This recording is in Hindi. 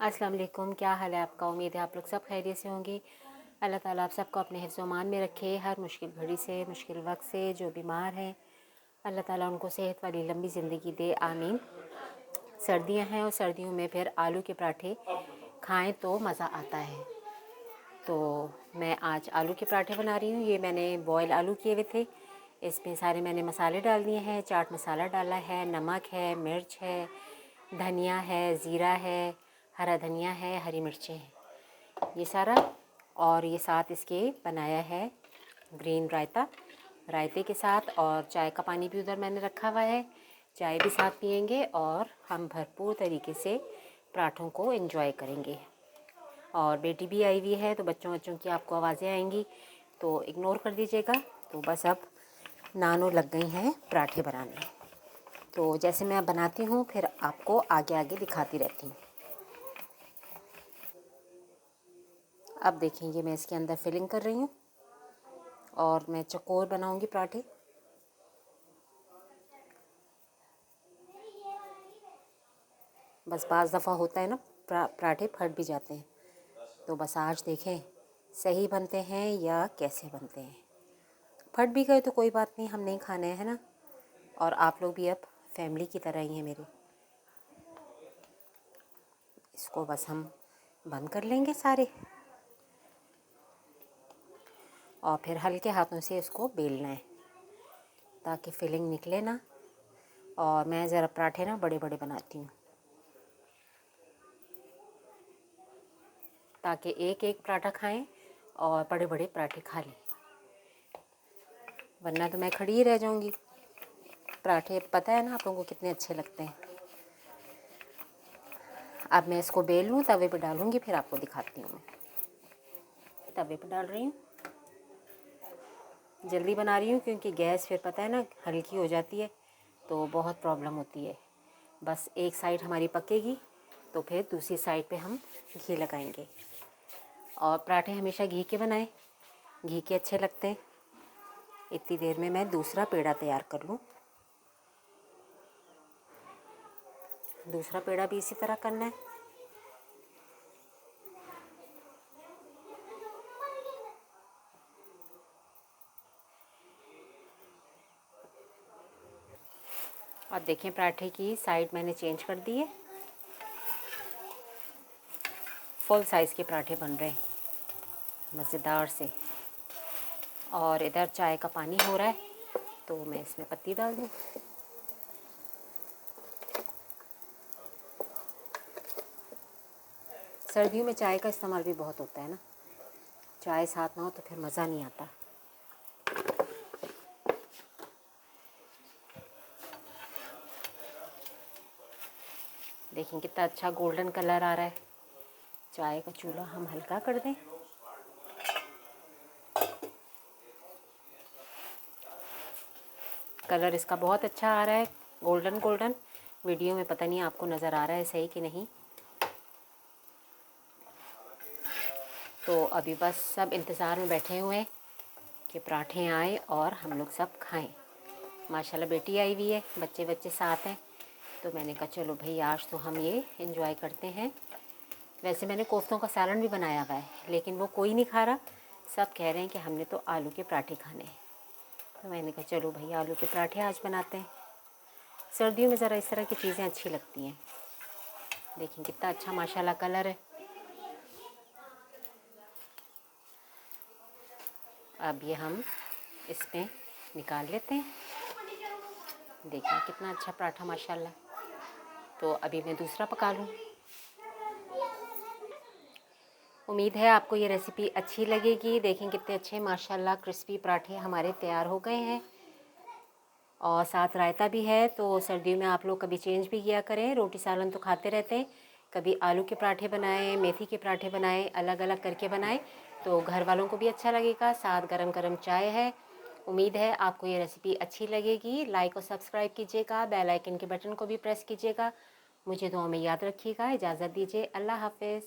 अस्सलाम वालेकुम। क्या हाल है आपका? उम्मीद है आप लोग सब खैरियत से होंगे। अल्लाह ताला आप सबको अपने हिफ्ज़ व अमान में रखे। हर मुश्किल घड़ी से, मुश्किल वक्त से जो बीमार हैं अल्लाह ताला उनको सेहत वाली लंबी ज़िंदगी दे, आमीन। सर्दियां हैं और सर्दियों में फिर आलू के पराठे खाएं तो मज़ा आता है। तो मैं आज आलू के पराठे बना रही हूँ। ये मैंने बॉयल आलू किए हुए थे। इसमें सारे मैंने मसाले डाल दिए हैं। चाट मसाला डाला है, नमक है, मिर्च है, धनिया है, ज़ीरा है, हरा धनिया है, हरी मिर्चें हैं, ये सारा। और ये साथ इसके बनाया है ग्रीन रायता, रायते के साथ। और चाय का पानी भी उधर मैंने रखा हुआ है, चाय भी साथ पियेंगे और हम भरपूर तरीके से पराठों को एंजॉय करेंगे। और बेटी भी आई हुई है तो बच्चों की आपको आवाज़ें आएंगी तो इग्नोर कर दीजिएगा। तो बस अब नानो लग गई हैं पराठे बनाने। तो जैसे मैं अब बनाती हूँ फिर आपको आगे आगे दिखाती रहती हूँ। अब देखेंगे मैं इसके अंदर फिलिंग कर रही हूँ और मैं चकोर बनाऊँगी पराठे। बस बाज़ दफ़ा होता है ना पराठे फट भी जाते हैं, तो बस आज देखें सही बनते हैं या कैसे बनते हैं। फट भी गए तो कोई बात नहीं, हम नहीं खाने हैं ना। और आप लोग भी अब फैमिली की तरह ही हैं मेरे। इसको बस हम बंद कर लेंगे सारे और फिर हल्के हाथों से इसको बेलना है ताकि फिलिंग निकले ना। और मैं ज़रा पराठे ना बड़े बड़े बनाती हूँ ताकि एक एक पराठा खाएं और बड़े बड़े पराठे खा लें, वरना तो मैं खड़ी ही रह जाऊंगी। पराठे पता है ना आप लोगों को कितने अच्छे लगते हैं। अब मैं इसको बेल लूँ, तवे पे डालूँगी, फिर आपको दिखाती हूँ। मैं तवे पे डाल रही हूँ, जल्दी बना रही हूँ क्योंकि गैस फिर पता है ना हल्की हो जाती है तो बहुत प्रॉब्लम होती है। बस एक साइड हमारी पकेगी तो फिर दूसरी साइड पे हम घी लगाएंगे। और पराठे हमेशा घी के बनाएं, घी के अच्छे लगते हैं। इतनी देर में मैं दूसरा पेड़ा तैयार कर लूँ। दूसरा पेड़ा भी इसी तरह करना है। और देखें पराठे की साइड मैंने चेंज कर दी है। फुल साइज़ के पराठे बन रहे हैं मज़ेदार से। और इधर चाय का पानी हो रहा है तो मैं इसमें पत्ती डाल दूँ। सर्दियों में चाय का इस्तेमाल भी बहुत होता है ना, चाय साथ ना हो तो फिर मज़ा नहीं आता। देखें कितना अच्छा गोल्डन कलर आ रहा है। चाय का चूल्हा हम हल्का कर दें। कलर इसका बहुत अच्छा आ रहा है, गोल्डन गोल्डन। वीडियो में पता नहीं आपको नज़र आ रहा है सही कि नहीं। तो अभी बस सब इंतज़ार में बैठे हुए हैं कि पराठे आए और हम लोग सब खाएं। माशाल्लाह बेटी आई हुई है, बच्चे बच्चे साथ हैं तो मैंने कहा चलो भाई आज तो हम ये एंजॉय करते हैं। वैसे मैंने कोफ्तों का सालन भी बनाया हुआ है लेकिन वो कोई नहीं खा रहा, सब कह रहे हैं कि हमने तो आलू के पराठे खाने हैं। तो मैंने कहा चलो भाई आलू के पराठे आज बनाते हैं। सर्दियों में ज़रा इस तरह की चीज़ें अच्छी लगती हैं। देखिए कितना अच्छा माशाल्लाह कलर है। अब ये हम इसमें निकाल लेते हैं। देखिए कितना अच्छा पराठा माशाल्लाह। तो अभी मैं दूसरा पका लूँ। उम्मीद है आपको ये रेसिपी अच्छी लगेगी। देखें कितने अच्छे माशाल्लाह क्रिस्पी पराठे हमारे तैयार हो गए हैं और साथ रायता भी है। तो सर्दियों में आप लोग कभी चेंज भी किया करें, रोटी सालन तो खाते रहते हैं, कभी आलू के पराठे बनाएं, मेथी के पराठे बनाएं, अलग अलग करके बनाएं तो घर वालों को भी अच्छा लगेगा। साथ गरम गरम चाय है। उम्मीद है आपको ये रेसिपी अच्छी लगेगी। लाइक और सब्सक्राइब कीजिएगा, बेल आइकन के बटन को भी प्रेस कीजिएगा। मुझे दुआ में याद रखिएगा। इजाज़त दीजिए, अल्लाह हाफ़िज़।